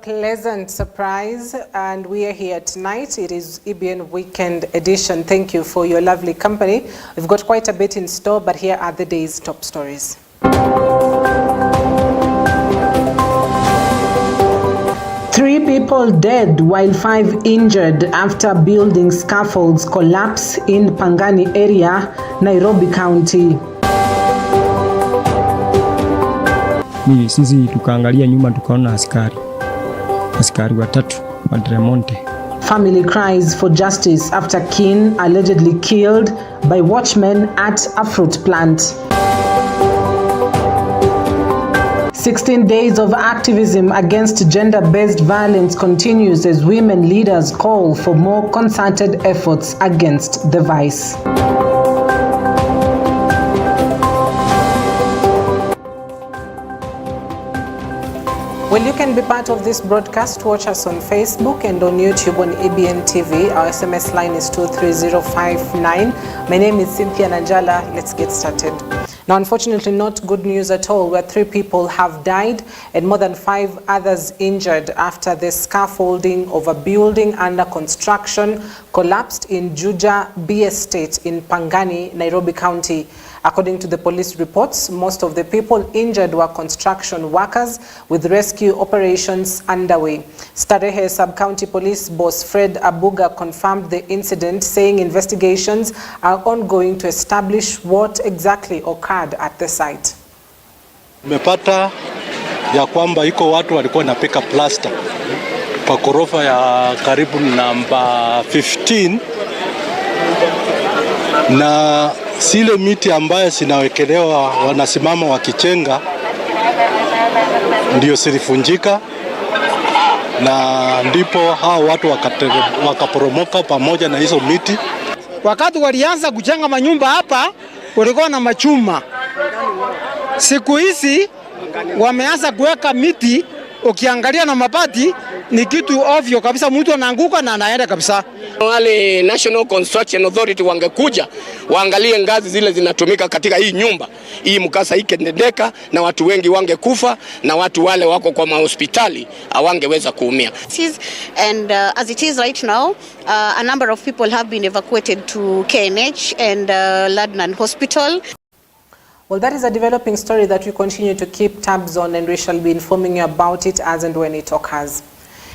pleasant surprise, and we are here tonight. It is EBN Weekend Edition. Thank you for your lovely company. We've got quite a bit in store, but here are the day's top stories. 3 people dead while 5 injured after building scaffolds collapse in Pangani area, Nairobi County. Sisi tukaangalia nyuma tukaona askari watatu wa Dremonte. Family cries for justice after kin allegedly killed by watchmen at a fruit plant. 16 days of activism against gender-based violence continues as women leaders call for more concerted efforts against the vice. Well, you can be part of this broadcast. Watch us on Facebook and on YouTube on EBN TV. Our SMS line is 23059. My name is Cynthia Nanjala. Let's get started. Now, unfortunately, not good news at all, where 3 people have died and more than 5 others injured after the scaffolding of a building under construction collapsed in Juja B Estate in Pangani, Nairobi County. According to the police reports, most of the people injured were construction workers, with rescue operations underway. Starehe Sub-County Police Boss Fred Abuga confirmed the incident, saying investigations are ongoing to establish what exactly occurred at the site. Tumepata ya kwamba iko watu walikuwa wanapika plaster kwa ghorofa ya karibu namba 15 na sile miti ambayo sinawekelewa wanasimama wakichenga ndio silifunjika, na ndipo hao watu wakaporomoka pamoja na hizo miti. Wakati walianza kujenga manyumba hapa kulikuwa na machuma. Siku hizi wameanza kuweka miti, ukiangalia na mabati ni kitu ovyo kabisa, mtu anaanguka na anaenda kabisa. Wale National Construction Authority wangekuja waangalie ngazi zile zinatumika katika hii nyumba, hii mkasa ikendeka na watu wengi wangekufa na watu wale wako kwa mahospitali hawangeweza kuumia. And as it is right now, a number of people have been evacuated to KNH and Ladnan Hospital. Well, that is a developing story that we continue to keep tabs on, and we shall be informing you about it as and when it occurs.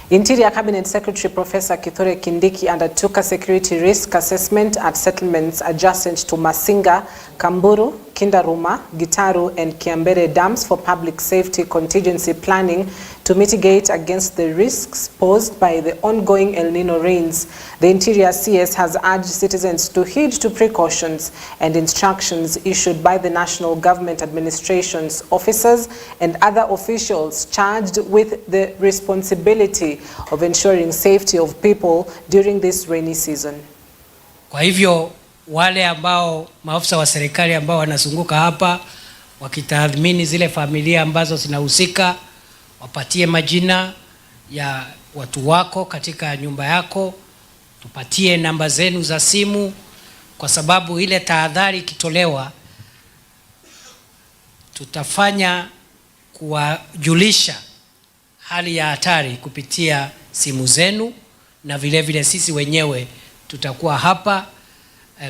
Interior Cabinet Secretary Professor Kithure Kindiki undertook a security risk assessment at settlements adjacent to Masinga, Kamburu, Kindaruma, Gitaru and Kiambere dams for public safety contingency planning to mitigate against the risks posed by the ongoing El Nino rains. The Interior CS has urged citizens to heed to precautions and instructions issued by the National Government Administration's officers and other officials charged with the responsibility of ensuring safety of people during this rainy season. Kwa hivyo wale ambao maafisa wa serikali ambao wanazunguka hapa wakitathmini zile familia ambazo zinahusika, wapatie majina ya watu wako katika nyumba yako, tupatie namba zenu za simu, kwa sababu ile tahadhari ikitolewa tutafanya kuwajulisha hali ya hatari kupitia simu zenu, na vile vile sisi wenyewe tutakuwa hapa,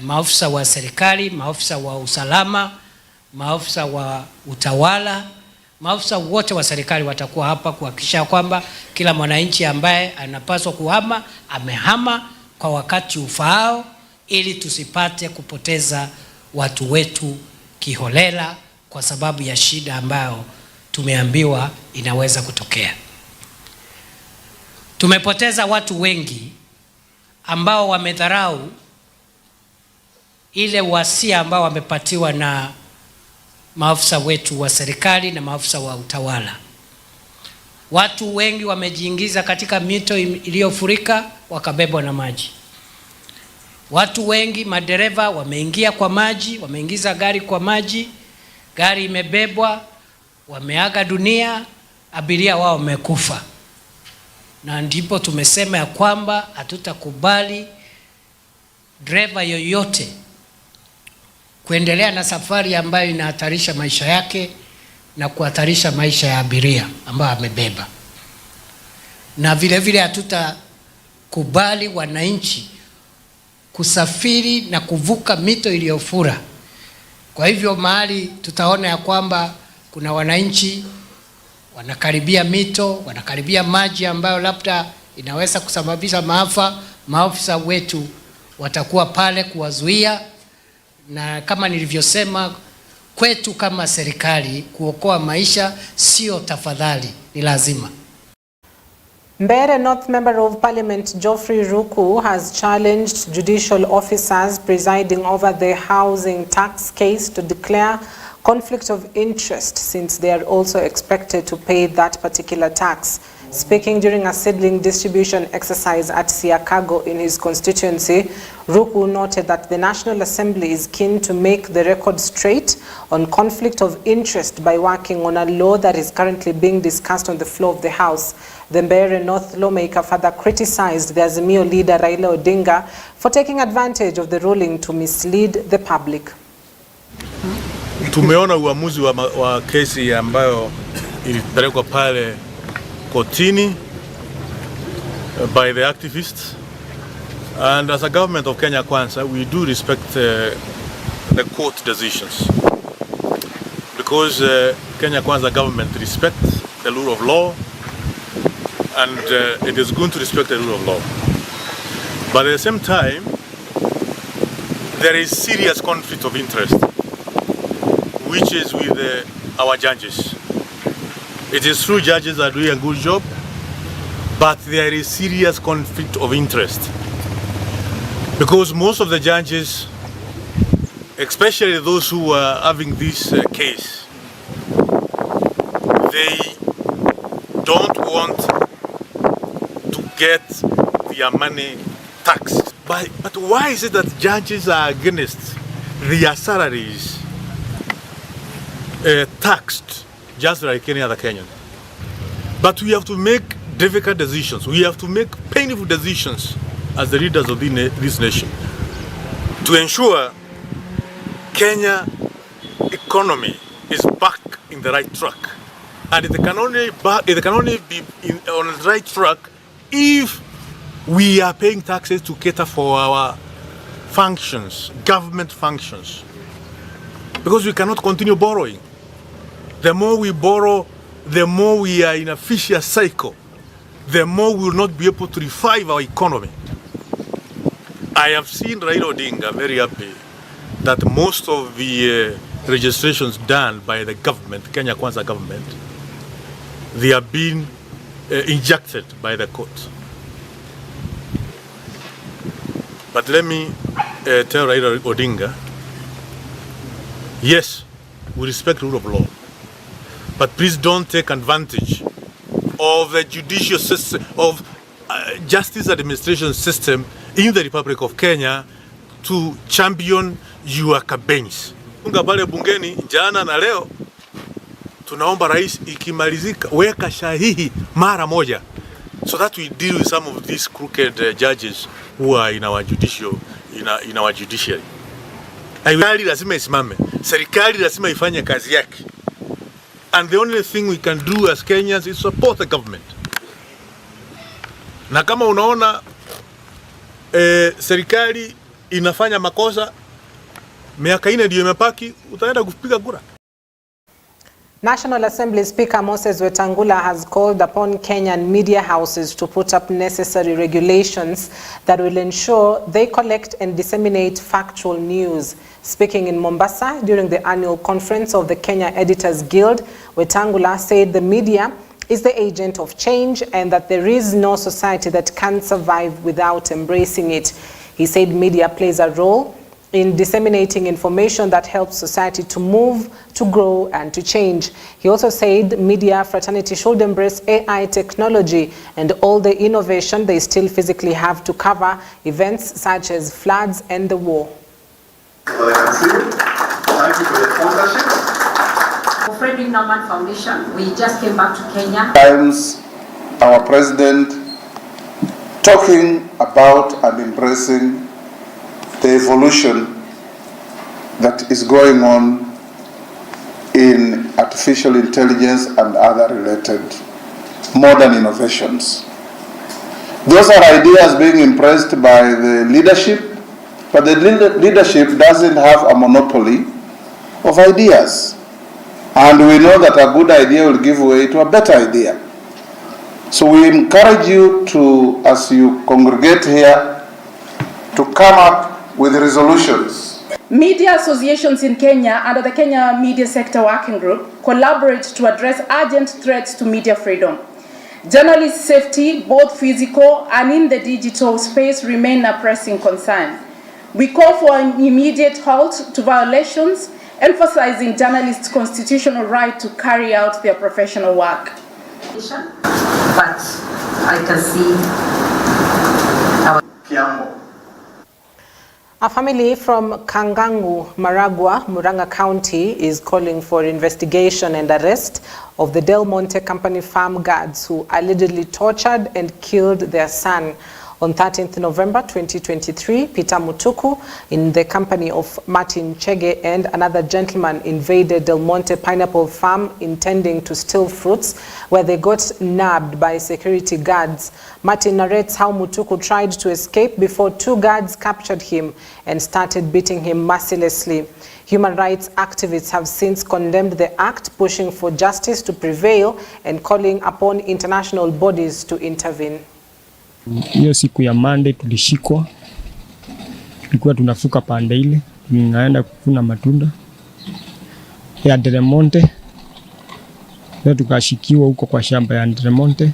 maafisa wa serikali, maafisa wa usalama, maafisa wa utawala, maafisa wote wa serikali watakuwa hapa kuhakikisha kwamba kila mwananchi ambaye anapaswa kuhama amehama kwa wakati ufaao, ili tusipate kupoteza watu wetu kiholela kwa sababu ya shida ambayo tumeambiwa inaweza kutokea. Tumepoteza watu wengi ambao wamedharau ile wasia ambao wamepatiwa na maafisa wetu wa serikali na maafisa wa utawala. Watu wengi wamejiingiza katika mito iliyofurika wakabebwa na maji. Watu wengi, madereva wameingia kwa maji, wameingiza gari kwa maji, gari imebebwa, wameaga dunia, abiria wao wamekufa. Na ndipo tumesema ya kwamba hatutakubali driver yoyote kuendelea na safari ambayo inahatarisha maisha yake na kuhatarisha maisha ya abiria ambao amebeba. na vile vile hatutakubali wananchi kusafiri na kuvuka mito iliyofura. Kwa hivyo mahali tutaona ya kwamba kuna wananchi wanakaribia mito, wanakaribia maji ambayo labda inaweza kusababisha maafa, maafisa wetu watakuwa pale kuwazuia, na kama nilivyosema, kwetu kama serikali kuokoa maisha sio tafadhali, ni lazima. Mbeere North Member of Parliament Geoffrey Ruku has challenged judicial officers presiding over the housing tax case to declare conflict of interest, since they are also expected to pay that particular tax. Speaking during a seedling distribution exercise at Siakago in his constituency, Ruku noted that the National Assembly is keen to make the record straight on conflict of interest by working on a law that is currently being discussed on the floor of the House. The Mbeere North lawmaker further criticized the Azimio leader Raila Odinga for taking advantage of the ruling to mislead the public. Tumeona uamuzi wa kesi ambayo ilipelekwa pale kotini by the activists, and as a government of Kenya Kwanza, we do respect the court decisions, because Kenya Kwanza government respects the rule of law, and it is going to respect the rule of law. But at the same time, there is serious conflict of interest, which is with our judges. It is true judges are doing a good job, but there is serious conflict of interest, because most of the judges, especially those who are having this case, they don't want to get their money taxed. But why is it that judges are against their salaries taxed just like any other Kenyan? But we have to make difficult decisions. We have to make painful decisions as the leaders of this nation to ensure Kenya economy is back in the right track. And it can only be on the right track if we are paying taxes to cater for our functions, government functions. Because we cannot continue borrowing. The more we borrow, the more we are in a vicious cycle. The more we will not be able to revive our economy. I have seen Raila Odinga very happy that most of the registrations done by the government, Kenya Kwanza government, they are being injected by the court. But let me tell Raila Odinga, yes, we respect the rule of law, but please don't take advantage of the judicial system, of justice administration system in the Republic of Kenya to champion your campaigns. Unga pale bungeni jana na leo tunaomba rais ikimalizika weka shahihi mara moja, so that we deal with some of these crooked judges who are in our judiciary. Serikali lazima isimame, serikali lazima ifanye kazi yake. And the only thing we can do as Kenyans is support the government. Na kama unaona serikali inafanya makosa, miaka 4 ndio imepaki, utaenda kupiga kura. National Assembly Speaker Moses Wetangula has called upon Kenyan media houses to put up necessary regulations that will ensure they collect and disseminate factual news. Speaking in Mombasa during the annual conference of the Kenya Editors Guild, Wetangula said the media is the agent of change and that there is no society that can survive without embracing it. He said media plays a role in disseminating information that helps society to move, to grow, and to change. He also said media fraternity should embrace AI technology and all the innovation they still physically have to cover events such as floods and the war. Thank you for the sponsorship. For Frederick Naumann Foundation, we just came back to Kenya. Times our president talking about and embracing the evolution that is going on in artificial intelligence and other related modern innovations. Those are ideas being impressed by the leadership, but the leadership doesn't have a monopoly of ideas. And we know that a good idea will give way to a better idea. So we encourage you to, as you congregate here, to come up with resolutions. Media associations in Kenya under the Kenya Media Sector Working Group collaborate to address urgent threats to media freedom. Journalist safety, both physical and in the digital space, remain a pressing concern. We call for an immediate halt to violations, emphasizing journalists' constitutional right to carry out their professional work. But I can see our Kiambo. A family from Kangangu, Maragua, Murang'a County is calling for investigation and arrest of the Del Monte Company farm guards who allegedly tortured and killed their son. On 13th November 2023, Peter Mutuku, in the company of Martin Chege and another gentleman, invaded Del Monte Pineapple Farm intending to steal fruits, where they got nabbed by security guards. Martin narrates how Mutuku tried to escape before two guards captured him and started beating him mercilessly. Human rights activists have since condemned the act, pushing for justice to prevail and calling upon international bodies to intervene. Hiyo siku ya Monday tulishikwa, tulikuwa tunafuka pande ile, tunaenda kuvuna matunda ya Del Monte. Leo tukashikiwa huko kwa shamba ya Del Monte.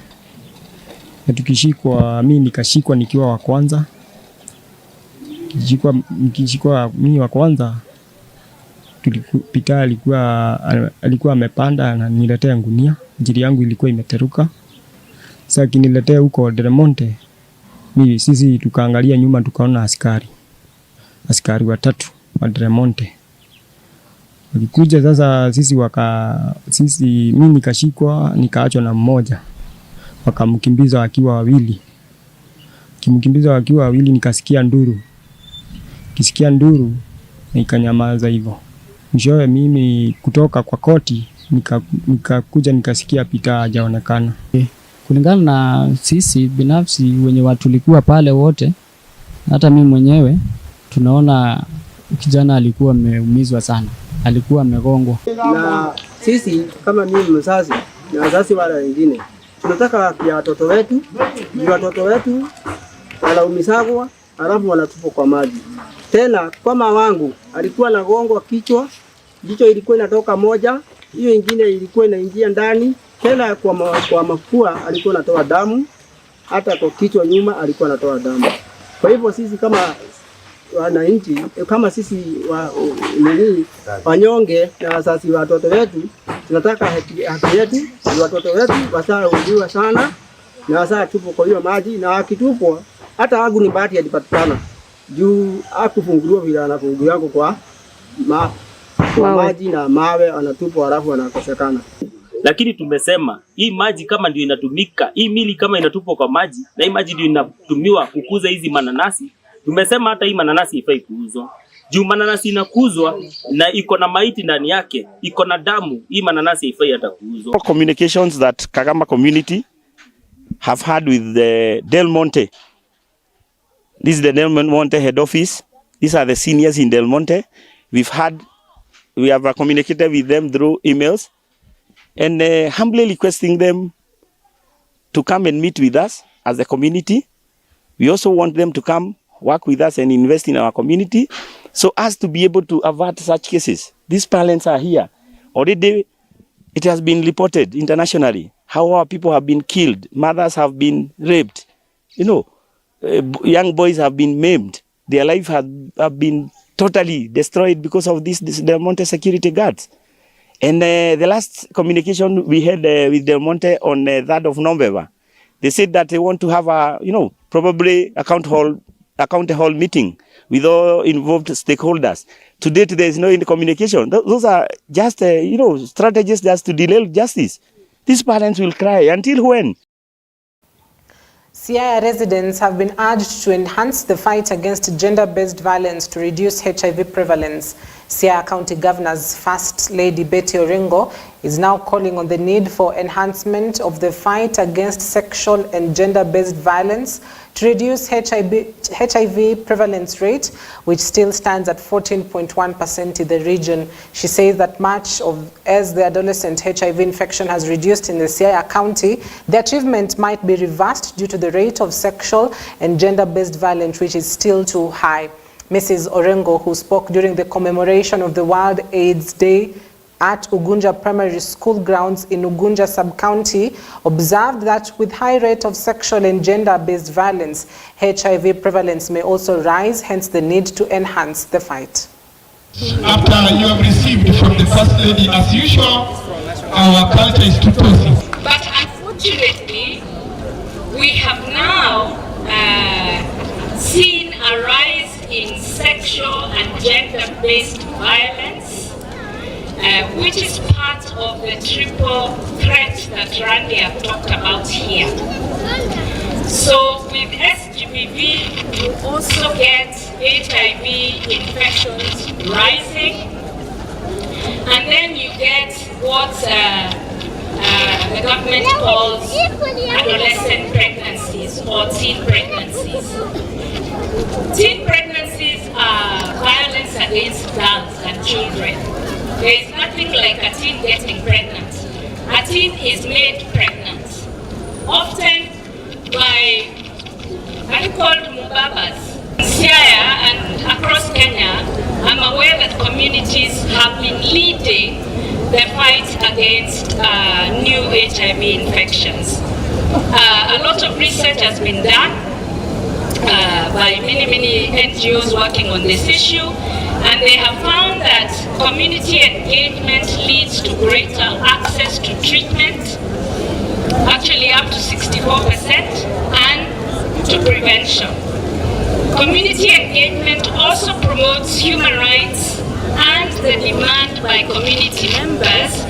Na tukishikwa, mimi nikashikwa nikiwa wa kwanza. Nikishikwa mimi wa kwanza, tulipita alikuwa amepanda na niletea ngunia, njiri yangu ilikuwa imeteruka. Sasa kiniletea huko Del Monte, sisi tukaangalia nyuma tukaona askari watatu wa Del Monte. Walikuja sasa mimi nikashikwa nikaachwa na mmoja. Wakamkimbiza wakiwa wawili. Kimkimbiza wakiwa wawili nikasikia nduru. Kisikia nduru nikanyamaza hivyo. Mwishowe mimi kutoka kwa koti nikakuja nikasikia Peter hajaonekana. Kulingana na sisi binafsi wenye watu tulikuwa pale wote, hata mimi mwenyewe tunaona kijana alikuwa ameumizwa sana, alikuwa amegongwa. Na sisi kama mimi mzazi na wazazi wale wengine tunataka ya watoto wetu wanaumizwa alafu wanatupwa kwa maji. Tena kama wangu alikuwa anagongwa kichwa, jicho ilikuwa inatoka moja, hiyo ingine ilikuwa inaingia ndani. Tena kwa mafua alikuwa anatoa damu, hata kwa kichwa nyuma alikuwa anatoa damu. Kwa hivyo sisi kama wananchi, kama sisi wanyonge na wazazi wa watoto wetu, tunataka haki yetu, watoto wetu wasauliwa sana na wasa tupo kwa hiyo maji, na akitupwa hata wangu ni bahati alipatikana. Juu akufunguliwa vile anafunguliwa kwa maji na mawe anatupwa alafu anakosekana. Lakini tumesema hii maji kama ndio inatumika, hii mili kama inatupwa kwa maji na hii maji ndio inatumiwa kukuza hizi mananasi, tumesema hata hii mananasi ifai kuuzwa. Juu mananasi inakuzwa na iko na maiti ndani yake, iko na damu, hii mananasi ifai hata kuuzwa. Communications that Kagama community have had with the Del Monte. This is the Del Monte head office. These are the seniors in Del Monte. We have communicated with them through emails. And humbly requesting them to come and meet with us as a community. We also want them to come work with us and invest in our community so as to be able to avert such cases. These parents are here. Already it has been reported internationally how our people have been killed, mothers have been raped, young boys have been maimed, their life have been totally destroyed because of this Del Monte security guards. And the last communication we had with Del Monte on 3rd of November, they said that they want to have a, probably a county hall meeting with all involved stakeholders. To date, there is no communication. Those are just, strategies just to delay justice. These parents will cry until when? Siaya residents have been urged to enhance the fight against gender-based violence to reduce HIV prevalence. Siaya County Governor's First Lady Betty Orengo is now calling on the need for enhancement of the fight against sexual and gender-based violence to reduce HIV prevalence rate, which still stands at 14.1% in the region. She says that as the adolescent HIV infection has reduced in the Siaya County, the achievement might be reversed due to the rate of sexual and gender-based violence, which is still too high. Mrs. Orengo, who spoke during the commemoration of the World AIDS Day at Ugunja Primary School grounds in Ugunja Sub-County, observed that with high rate of sexual and gender-based violence, HIV prevalence may also rise, hence the need to enhance the fight. After you have received from the First Lady, as usual, our culture is too toxic. But unfortunately, we have now seen a rise in sexual and gender-based violence, which is part of the triple threat that Randy have talked about here. So with SGBV, you also get HIV infections rising, and then you get what the government calls adolescent pregnancies or teen pregnancies. Teen pregnancies are violence against girls and children. There is nothing like a teen getting pregnant. A teen is made pregnant, often by called mubabas. Siaya and across Kenya, I'm aware that communities have been leading the fight against new HIV infections. A lot of research has been done by many NGOs working on this issue, and they have found that community engagement leads to greater access to treatment, actually up to 64%, and to prevention. Community engagement also promotes human rights and the demand by community members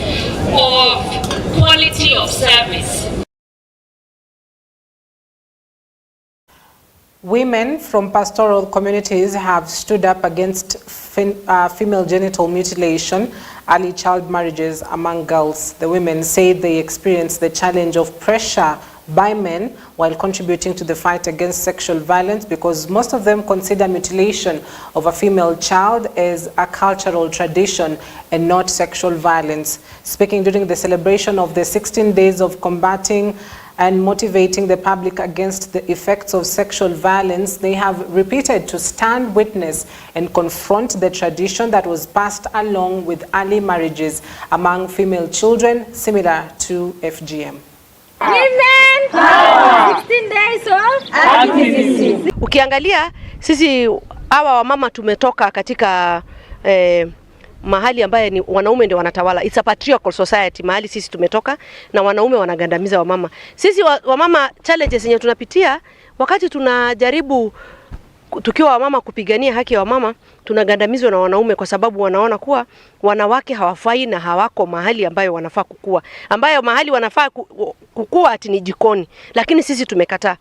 of quality of service. Women from pastoral communities have stood up against female genital mutilation, early child marriages among girls. The women say they experience the challenge of pressure by men while contributing to the fight against sexual violence, because most of them consider mutilation of a female child as a cultural tradition and not sexual violence. Speaking during the celebration of the 16 days of combating and motivating the public against the effects of sexual violence, they have repeated to stand witness and confront the tradition that was passed along with early marriages among female children, similar to FGM. 16 days of activism. Ukiangalia sisi hawa wamama tumetoka katika mahali ambaye ni wanaume ndio wanatawala. It's a patriarchal society mahali sisi tumetoka, na wanaume wanagandamiza wamama. Sisi wamama challenges zenye tunapitia wakati tunajaribu tukiwa wamama kupigania haki ya wamama, tunagandamizwa na wanaume kwa sababu wanaona kuwa wanawake hawafai na hawako mahali ambayo wanafaa kukua. Ambayo mahali wanafaa kukua ati ni jikoni. Lakini sisi tumekataa.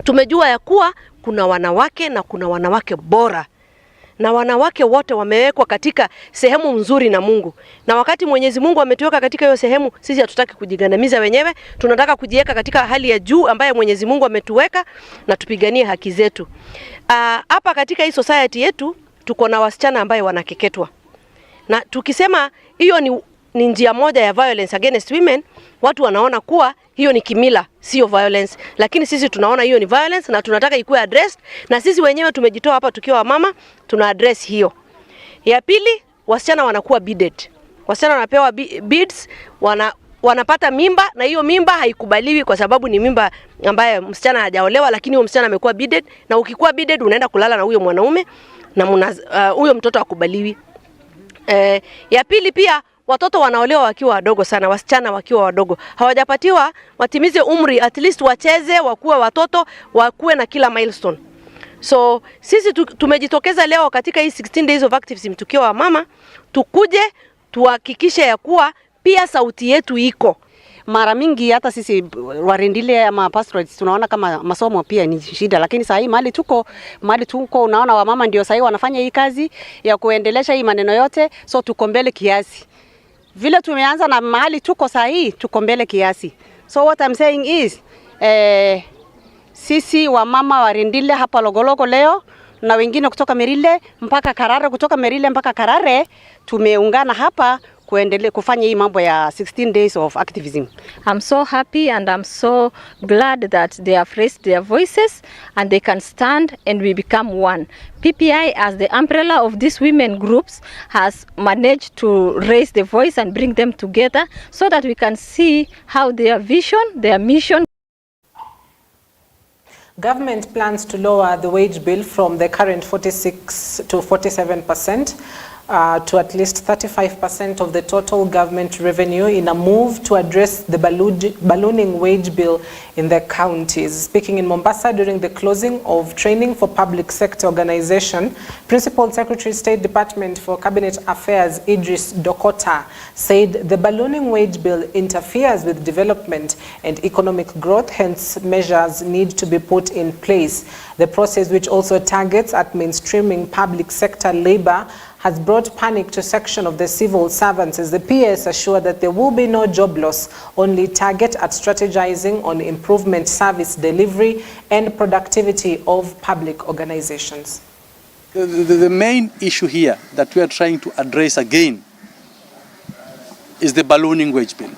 Tumejua ya kuwa kuna wanawake na kuna wanawake bora. Na wanawake wote wamewekwa katika sehemu nzuri na Mungu. Na wakati Mwenyezi Mungu ametuweka katika hiyo sehemu, sisi hatutaki kujigandamiza wenyewe. Tunataka kujiweka katika hali ya juu ambayo Mwenyezi Mungu ametuweka na tupiganie haki zetu. Hapa katika hii society yetu tuko na wasichana ambaye wanakeketwa. Na tukisema hiyo ni njia moja ya violence against women, watu wanaona kuwa hiyo ni kimila, sio violence. Lakini sisi tunaona hiyo ni violence na tunataka ikuwe addressed, na sisi wenyewe tumejitoa hapa tukiwa wamama, tuna address hiyo. Ya pili, wasichana wanakuwa beaded. Wasichana wanapewa beads, wanapata mimba, na hiyo mimba haikubaliwi kwa sababu ni mimba ambaye msichana hajaolewa, lakini huyo msichana amekuwa beaded, na ukikuwa beaded unaenda kulala na huyo mwanaume na huyo mtoto hakubaliwi. Ya pili pia, watoto wanaolewa wakiwa wadogo sana, wasichana wakiwa wadogo. Hawajapatiwa watimize umri, at least wacheze, wakuwe watoto, wakuwe na kila milestone. So sisi tumejitokeza leo katika hii 16 days of activism tukiwa wamama, tukuje tuhakikishe ya kuwa pia sauti yetu iko. mara mingi hata sisi warindile ama pastoralists tunaona kama masomo pia ni shida, lakini sasa hii mahali tuko unaona wamama ndio sasa wanafanya hii kazi ya kuendelesha hii maneno yote, so tuko mbele kiasi. Vile tumeanza na mahali tuko sasa hii tuko mbele kiasi. So what I'm saying is sisi wamama warindile hapa Logologo leo na wengine kutoka Merile mpaka Karare, kutoka Merile mpaka Karare tumeungana hapa kuendelea kufanya hii mambo ya 16 days of activism. I'm so happy and I'm so glad that they have raised their voices and they can stand and we become one. PPI as the umbrella of these women groups has managed to raise the voice and bring them together so that we can see how their vision, their mission. Government plans to lower the wage bill from the current 46 to 47%. To at least 35% of the total government revenue in a move to address the ballooning wage bill in the counties. Speaking in Mombasa during the closing of training for public sector organization, Principal Secretary State Department for Cabinet Affairs Idris Dokota said the ballooning wage bill interferes with development and economic growth, hence measures need to be put in place. The process, which also targets at mainstreaming public sector labor, has brought panic to section of the civil servants as the PS assure that there will be no job loss, only target at strategizing on improvement service delivery and productivity of public organizations. The main issue here that we are trying to address again is the ballooning wage bill.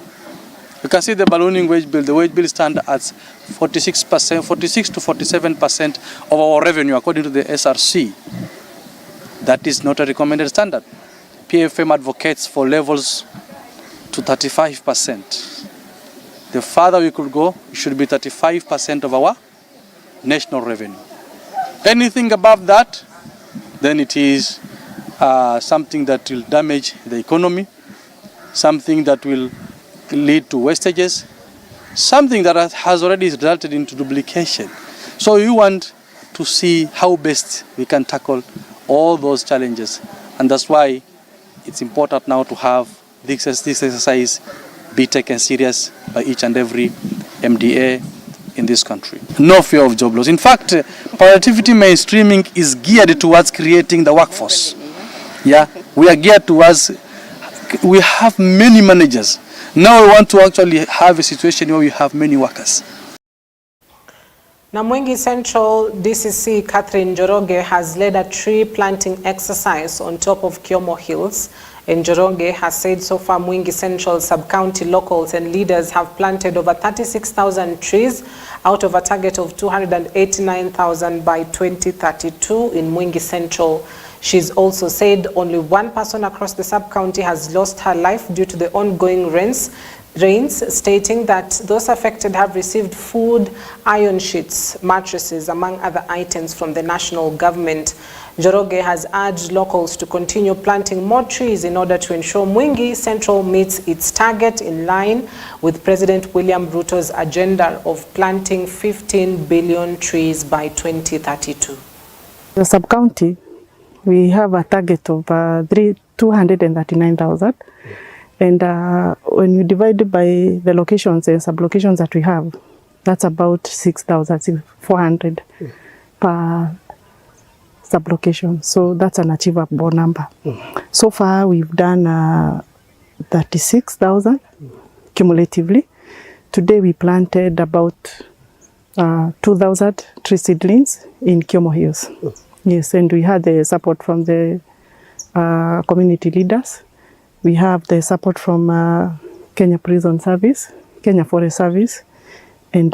You can see the ballooning wage bill. The wage bill stands at 46%, 46 to 47% of our revenue according to the SRC. That is not a recommended standard. PFM advocates for levels to 35%. The farther we could go, it should be 35% of our national revenue. Anything above that, then it is something that will damage the economy, something that will lead to wastages, something that has already resulted into duplication. So we want to see how best we can tackle all those challenges, and that's why it's important now to have this exercise be taken serious by each and every MDA in this country. No fear of job loss. In fact, productivity mainstreaming is geared towards creating the workforce. Yeah, we are geared towards, we have many managers. Now we want to actually have a situation where we have many workers. Now, Mwingi Central DCC Catherine Njoroge has led a tree planting exercise on top of Kyomo Hills. And Njoroge has said so far Mwingi Central sub-county locals and leaders have planted over 36,000 trees out of a target of 289,000 by 2032 in Mwingi Central. She's also said only one person across the sub-county has lost her life due to the ongoing rains, stating that those affected have received food, iron sheets, mattresses, among other items from the national government. Njoroge has urged locals to continue planting more trees in order to ensure Mwingi Central meets its target in line with President William Ruto's agenda of planting 15 billion trees by 2032. The sub-county, we have a target of 239,000. And when you divide it by the locations and sub-locations that we have, that's about 6,400 per sub-location. So that's an achievable number. So far, we've done 36,000 cumulatively. Today, we planted about 2,000 tree seedlings in Kyomo Hills. Yes, and we had the support from the community leaders. We have the support from Kenya Prison Service, Kenya Forest Service, and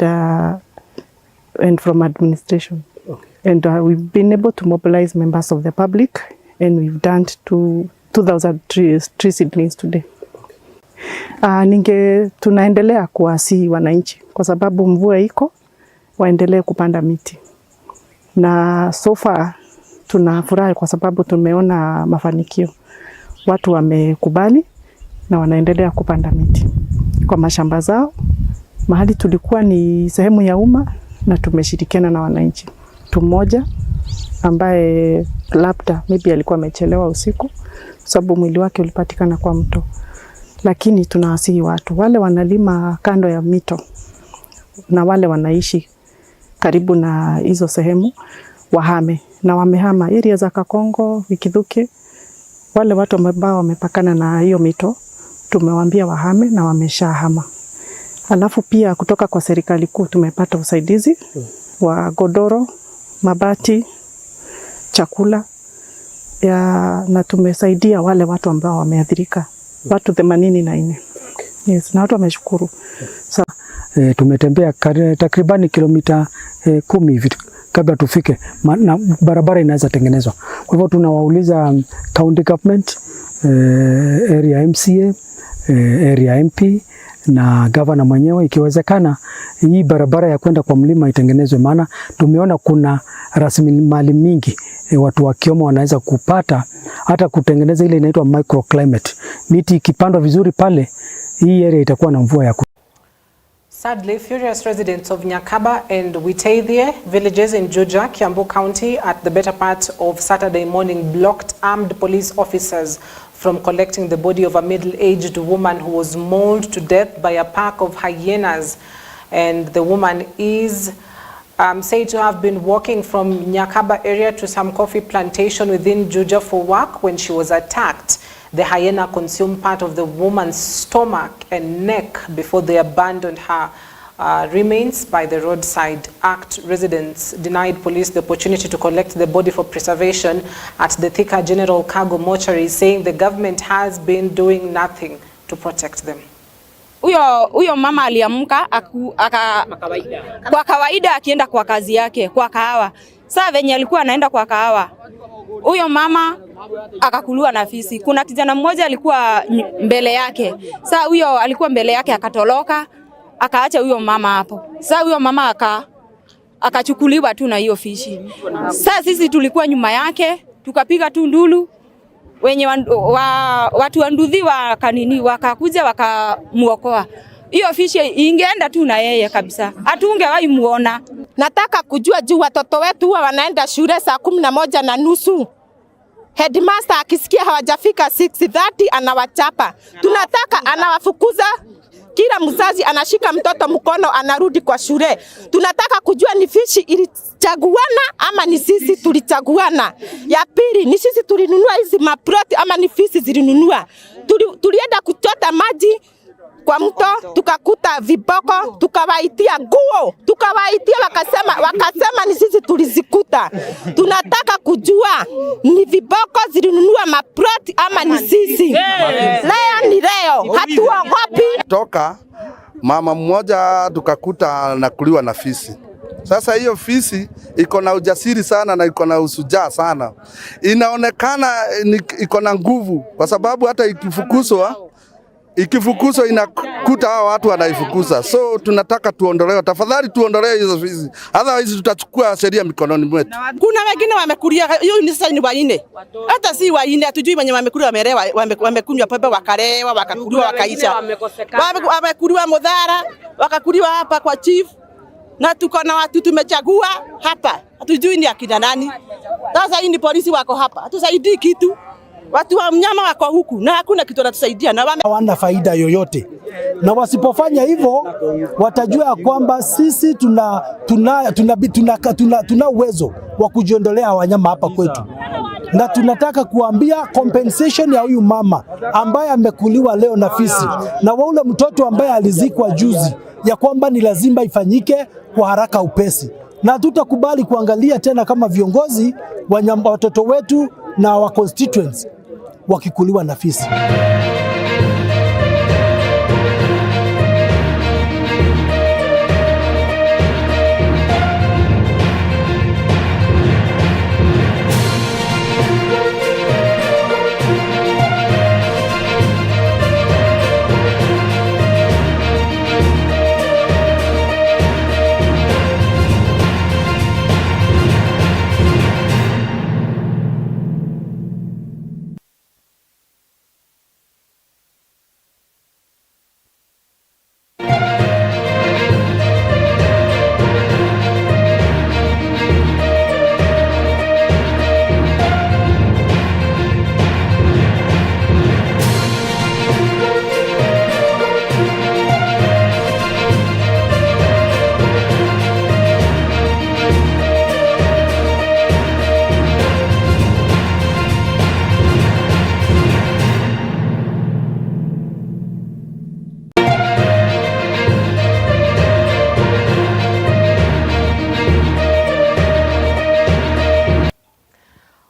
from administration. Okay. And we've been able to mobilize members of the public, and we've done 2,000 tree seedlings today. Tunaendelea kuwasihi wananchi kwa sababu mvua iko, waendelee kupanda miti. Na so far tunafurahi kwa sababu tumeona mafanikio. Watu wamekubali na wanaendelea kupanda miti kwa mashamba zao. Mahali tulikuwa ni sehemu ya umma na tumeshirikiana na wananchi. Mtu mmoja ambaye labda maybe alikuwa amechelewa usiku sababu mwili wake ulipatikana kwa mto. lakini tunawasihi watu wale wanalima kando ya mito na wale wanaishi karibu na hizo sehemu wahame, na wamehama area za Kakongo, Vikithuki. Wale watu ambao wamepakana na hiyo mito tumewaambia wahame na wameshahama. Alafu pia kutoka kwa serikali kuu tumepata usaidizi wa godoro, mabati, chakula na tumesaidia wale watu ambao wameathirika, watu 84. Yes, na watu wameshukuru. So, tumetembea takribani kilomita 10 hivi kabla tufike na barabara inaweza tengenezwa. Kwa hivyo tunawauliza county government, area MCA, area MP na governor mwenyewe, ikiwezekana hii barabara ya kwenda kwa mlima itengenezwe, maana tumeona kuna rasilimali mingi watu wa Kiomo wanaweza kupata, hata kutengeneza ile inaitwa microclimate. Miti ikipandwa vizuri pale, hii area itakuwa na mvua ya Sadly, furious residents of Nyakaba and Witeithie villages in Juja, Kiambu County at the better part of Saturday morning blocked armed police officers from collecting the body of a middle-aged woman who was mauled to death by a pack of hyenas. And the woman is said to have been walking from Nyakaba area to some coffee plantation within Juja for work when she was attacked. The hyena consumed part of the woman's stomach and neck before they abandoned her remains by the roadside. ACT residents denied police the opportunity to collect the body for preservation at the Thika General Cargo Mortuary, saying the government has been doing nothing to protect them. Huyo mama aliamka kwa kawaida akienda kwa kazi yake kwa kahawa. Saa venye alikuwa anaenda kwa kahawa, huyo mama akakuliwa na fisi. Kuna kijana mmoja alikuwa mbele yake. Saa huyo alikuwa mbele yake akatoroka, akaacha huyo mama hapo. Saa huyo mama akachukuliwa tu na hiyo fisi. Saa sisi tulikuwa nyuma yake, tukapiga tu ndulu. Wenye watu wanduthi wakakuja wakamuokoa. Hiyo fisi ingeenda tu na yeye kabisa. Hatungewahi muona. Nataka kujua juu watoto wetu wanaenda shule saa 11:30. Headmaster akisikia hawajafika 6:30 anawachapa. Tunataka anawafukuza. Kila mzazi anashika mtoto mkono anarudi kwa shule. Tunataka kujua ni fisi ilichaguana ama ni sisi tulichaguana. Ya pili ni sisi tulinunua hizi maploti ama ni fisi zilinunua. Tulienda kuchota maji kwa mto, tukakuta viboko, tukawaitia nguo, tukawaitia wakasema ni sisi tulizikuta. Tunataka kujua ni viboko zilinunua maploti ama ni sisi. Leo ni leo, hatuogopi. Toka mama mmoja tukakuta nakuliwa na fisi. Sasa hiyo fisi iko na ujasiri sana na iko na usujaa sana. Inaonekana iko na nguvu kwa sababu hata ikifukuzwa inakuta hao watu wanaifukuza. So tunataka tuondolewe, tafadhali tuondolewe hizo fisi. Otherwise tutachukua sheria mikononi mwetu. Kuna wengine wamekulia, hiyo ni sasa ni waine. Hata si waine, hatujui wenye wamekulia wamelewa, wamekunywa pombe wakalewa, wakakuliwa wakaisha. Wamekuliwa Mudhara, wakakuliwa hapa kwa chief. Na tuko na watu tumechagua hapa. Hatujui ni akina nani. Sasa hii ni polisi wako hapa. Hatusaidii kitu. Watu wa mnyama wako huku na hakuna kitu wanatusaidia na hawana faida yoyote. Na wasipofanya hivyo watajua kwamba sisi tuna uwezo wa kujiondolea wanyama hapa kwetu. Na tunataka kuambia compensation ya huyu mama ambaye amekuliwa leo na fisi na ule mtoto ambaye alizikwa juzi, ya kwamba ni lazima ifanyike kwa haraka upesi. Na tutakubali kuangalia tena kama viongozi watoto wetu na wa constituents wakikuliwa na fisi.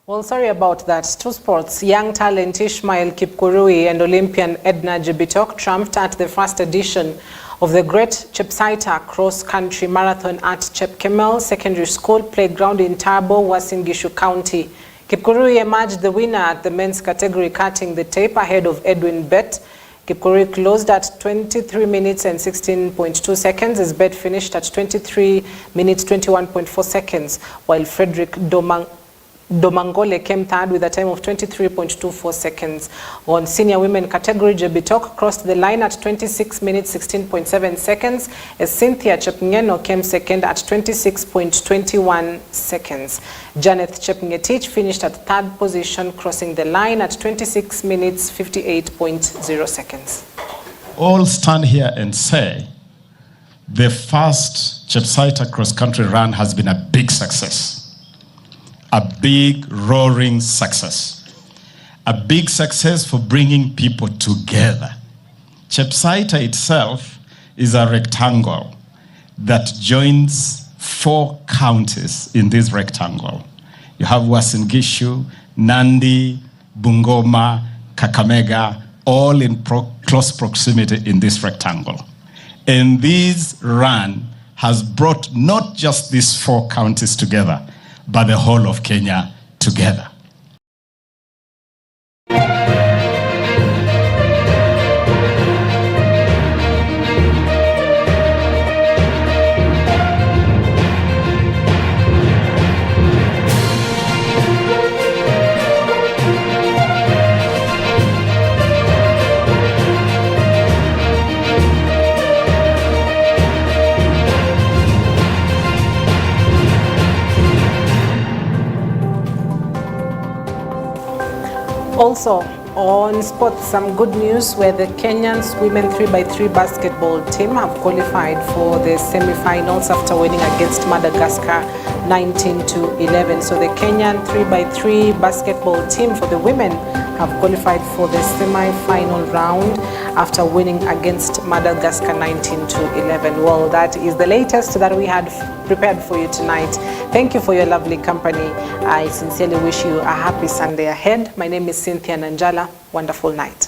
Well, sorry about that. To sports, young talent Ishmael Kipkurui and Olympian Edna Jebitok triumphed at the first edition of the Great Chepsaita Cross-Country Marathon at Chepkemel Secondary School Playground in Tarbo, Uasin Gishu County. Kipkurui emerged the winner at the men's category, cutting the tape ahead of Edwin Bett. Kipkurui closed at 23 minutes and 16.2 seconds. His bet finished at 23 minutes 21.4 seconds, while Frederick Domangole came third with a time of 23.24 seconds. On senior women category, Jebitok crossed the line at 26 minutes 16.7 seconds, as Cynthia Chepngeno came second at 26.21 seconds. Janet Chepngetich finished at third position, crossing the line at 26 minutes 58.0 seconds. All stand here and say the first Chepsaita cross-country run has been a big success. A big, roaring success. A big success for bringing people together. Chepsaita itself is a rectangle that joins 4 counties in this rectangle. You have Uasin Gishu, Nandi, Bungoma, Kakamega, all in close proximity in this rectangle. And this run has brought not just these 4 counties together, but the whole of Kenya together. Also on sports, some good news where the Kenyans women 3x3 basketball team have qualified for the semi-finals after winning against Madagascar 19-11. So the Kenyan 3x3 basketball team for the women have qualified for the semi-final round after winning against Madagascar 19-11. Well, that is the latest that we had prepared for you tonight. Thank you for your lovely company. I sincerely wish you a happy Sunday ahead. My name is Cynthia Nanjala. Wonderful night.